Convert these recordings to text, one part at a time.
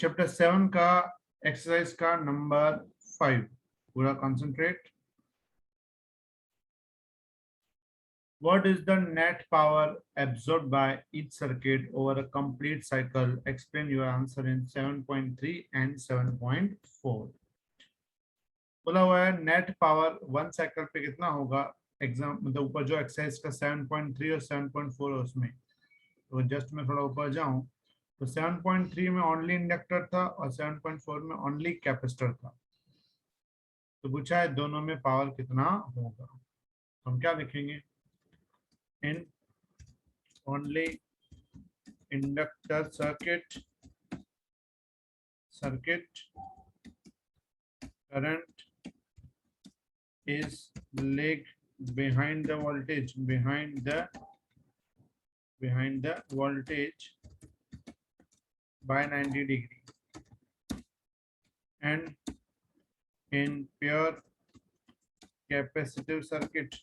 Chapter 7 का exercise का number 5 पूरा concentrate. What is the net power absorbed by each circuit over a complete cycle? Explain your answer in 7.3 and 7.4। बोला हुआ है net power one cycle पे कितना होगा। एग्जाम मतलब ऊपर जो एक्सरसाइज का 7.3 और 7.4 है उसमें, तो जस्ट मैं थोड़ा ऊपर जाऊं तो 7.3 में ओनली इंडक्टर था और 7.4 में ओनली कैपेसिटर था। तो पूछा है दोनों में पावर कितना होगा। तो हम क्या लिखेंगे, in only inductor circuit current is lag behind the voltage by 90 degree, and in pure capacitive circuit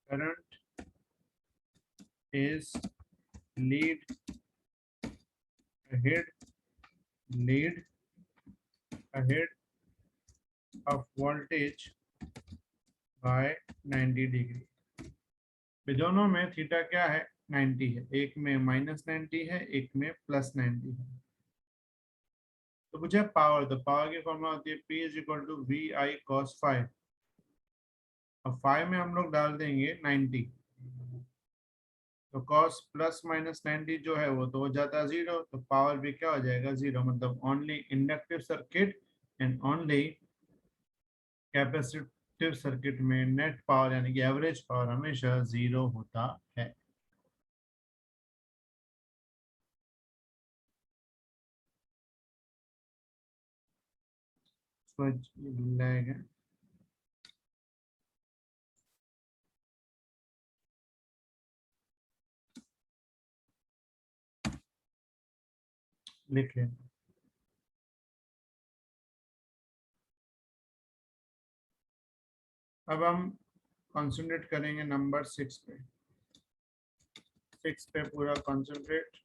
current is lead ahead of voltage by 90 degree. दोनों में थीटा क्या है, 90 है। एक में -90 है, एक में +90 है। तो पूछे पावर, तो पावर की फॉर्मूला होती है P is equal to VI cos phi। और phi में हम लोग डाल देंगे 90, तो cos +-90 जो है वो तो हो जाता है 0, तो पावर भी क्या हो जाएगा 0। मतलब only inductive circuit and only capacitive circuit में नेट पावर यानी कि एवरेज पावर हमेशा 0 होता है। लैग है, लिख लें। अब हम कंसंट्रेट करेंगे नंबर 6 पे। 6 पे पूरा कंसंट्रेट।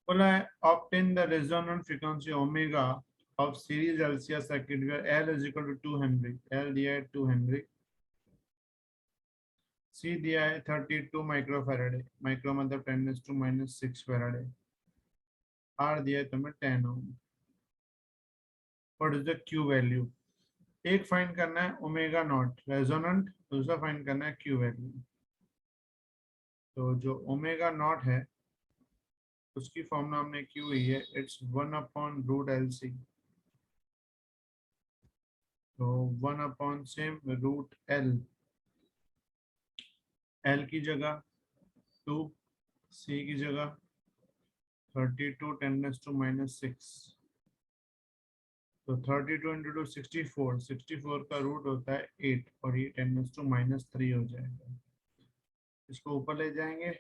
बोला है obtain the resonant frequency omega of series LCR circuit where L is equal to 2 henry. L दिया है 2 हेनरी, C दिया है 32 माइक्रोफैराडे, माइक्रो मतलब 10⁻⁻⁶ फैराडे, R दिया है तुम्हें 10 ohm. What is the Q value. एक फाइंड करना है ओमेगा नॉट रेजोनेंट, दूसरा फाइंड करना है Q वैल्यू। तो जो ओमेगा नॉट है उसकी फॉर्मूला हमने Q हुई है, इट्स 1/√LC। तो 1/√L, L की जगह 2, C की जगह 32 10⁻⁻⁶। तो 32 इंटू 2 64, 64 का रूट होता है 8 और ये 10⁻³ हो जाएगा। इसको ऊपर ले जाएंगे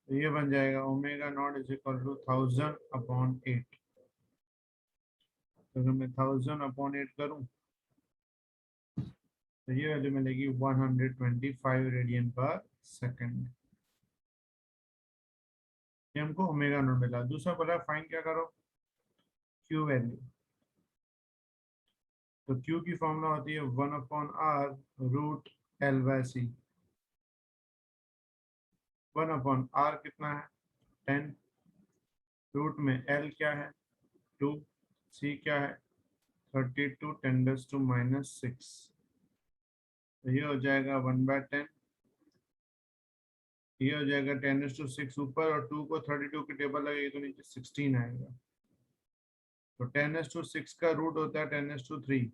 तो ये बन जाएगा omega naught is equal to 1000/8। तो अगर मैं 1000/8 करूं तो ये वैल्यू मिलेगी 125 रेडियन पर सेकंड। ये हमको ओमेगा नॉट मिला। दूसरा बोला फाइंड क्या करो, Q वैल्यू। तो Q की फॉर्मूला होती है 1/R√L/C। 1/R कितना है 10, रूट में L क्या है 2, C क्या है 32 10⁻⁻⁶। तो ये हो जाएगा 1/10, ये हो जाएगा 10⁻⁶ ऊपर, और 2 को 32 की टेबल लगेगी तो नीचे 16 आएगा। तो 10⁻⁶ का रूट होता है 10⁻³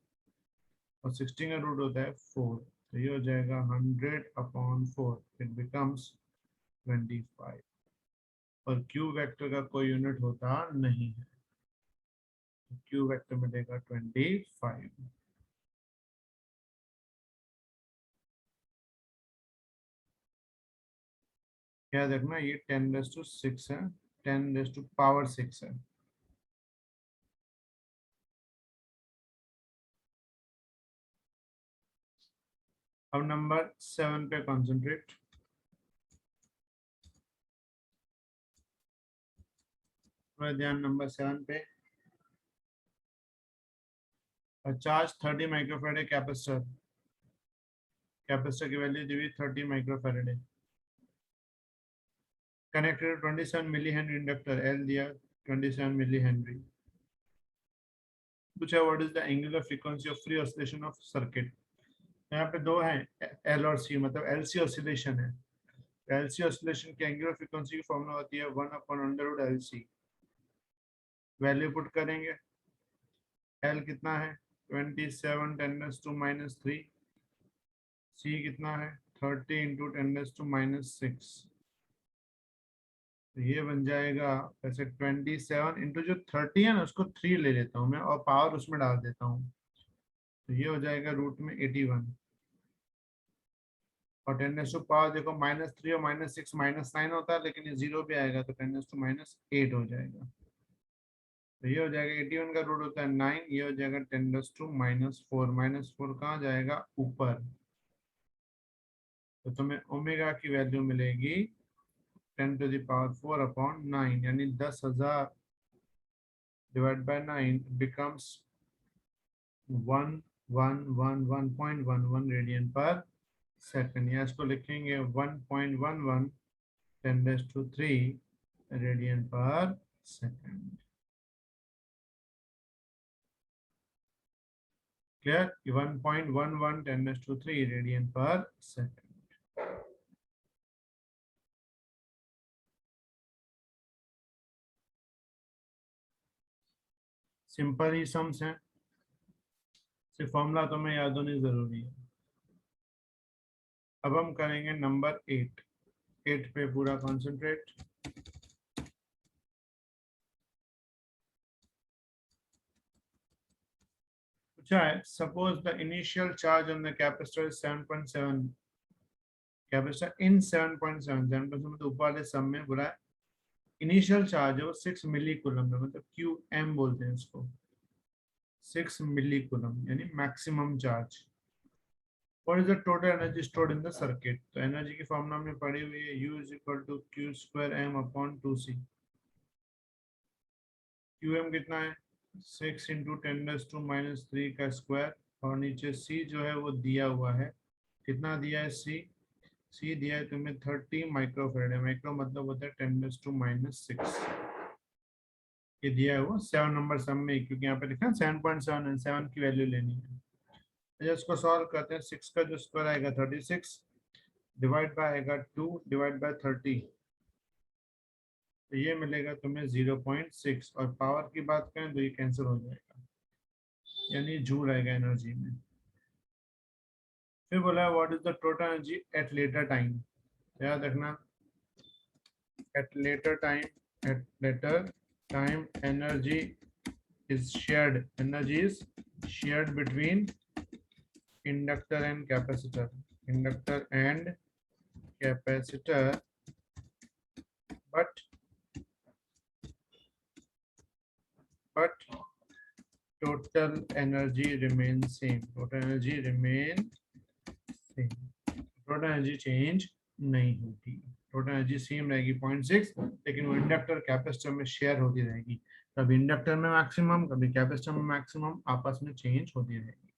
और 16 का रूट होता है 4। तो ये हो जाएगा 100/4, इट बिकम्स 25। और Q वेक्टर का कोई यूनिट होता नहीं है, तो Q वेक्टर मिलेगा 25। क्या देखना, ये 10⁻⁶ है, 10⁻⁶ है। अब नंबर 7 पे कॉन्सेंट्रेट। थोड़ा ध्यान नंबर 7 पे। चार्ज 30 माइक्रोफैराड कैपेसिटर, कैपेसिटर की वैल्यू दी हुई 30 माइक्रोफैराड है। Connected 27 milli henry inductor, L दिया 27 मिली हेनरी। पूछा what is the angular frequency of free oscillation of circuit. यहाँ पे दो हैं, एल और सी, मतलब एल सी ऑसिलेशन है। एल सी ऑसिलेशन की एंगुलर फ्रीक्वेंसी की फॉर्मूला होती है 1/√LC। वैल्यू पुट करेंगे। एल कितना है 27 10⁻⁻3। सी कितना है 30 इंटू 10⁻⁻6। तो ये बन जाएगा ऐसे 27 इंटू जो 30 है ना उसको 3 ले लेता हूँ मैं और पावर उसमें डाल देता हूँ। तो ये हो जाएगा रूट में 81 और 10⁻पावर देखो -3 और -6 -9 होता है, लेकिन ये 0 भी आएगा तो 10⁻8 हो जाएगा। तो ये हो जाएगा 81 का रूट होता है 9, ये हो जाएगा 10⁻⁻4। -4 कहाँ जाएगा ऊपर। तो तुम्हें ओमेगा की वैल्यू मिलेगी 10⁻⁴/9, यानी 10,000 डिवाइड बाय 9 बिकम्स 111.11 रेडियन पर सेकंड, या इसको लिखेंगे 1.11 10⁻³ रेडियन पर सेकंड। क्लियर? 1.11 10⁻³ रेडियन पर सेकंड। सिंपल ही सम्स हैं, सिर्फ फॉर्मूला तुम्हें याद होनी जरूरी है। अब हम करेंगे नंबर 8। 8 पे पूरा कॉन्सेंट्रेट। पूछा है suppose the initial charge on the capacitor 7.7, capacitor इन 7.7, 7.7 मतलब ऊपर वाले सम में बोला है इनिशियल चार्ज है वो 6 मिली कूलम है, मतलब QM बोलते हैं इसको, 6 मिली कूलम यानी maximum charge. What is the total energy stored in the circuit? तो एनर्जी की फॉर्मूला में पड़ी हुई है U is equal to Q²M/2C। QM कितना है 6 इंटू 10⁻³ का स्क्वायर, और नीचे C जो है वो दिया हुआ है, कितना दिया है C दिया है तुम्हें 30 माइक्रोफैराड। माइक्रो मतलब होता है 10⁻⁻6। ये दिया है वो 7 नंबर सम में, क्योंकि यहाँ पे लिखा है 7.7 है, 7 की वैल्यू लेनी है। अच्छा इसको सॉल्व करते हैं। 6 का जो स्क्वायर आएगा 36, डिवाइड बाय आएगा 2 डिवाइड बाय 30, तो ये मिलेगा तुम्हें 0.6, और पावर की बात करें तो ये कैंसिल हो जाएगा, यानी जूल आएगा एनर्जी में। फिर बोला what is the total energy at later time. याद रखना at later time energy is shared between inductor and capacitor, but total energy remains same, total energy change नहीं होगी, टोटल एनर्जी सेम रहेगी 0.6, लेकिन वो इंडक्टर कैपेसिटर में share होती रहेगी। कभी इंडक्टर में मैक्सिमम, कभी कैपेसिटर में मैक्सिमम, आपस में चेंज होती रहेगी।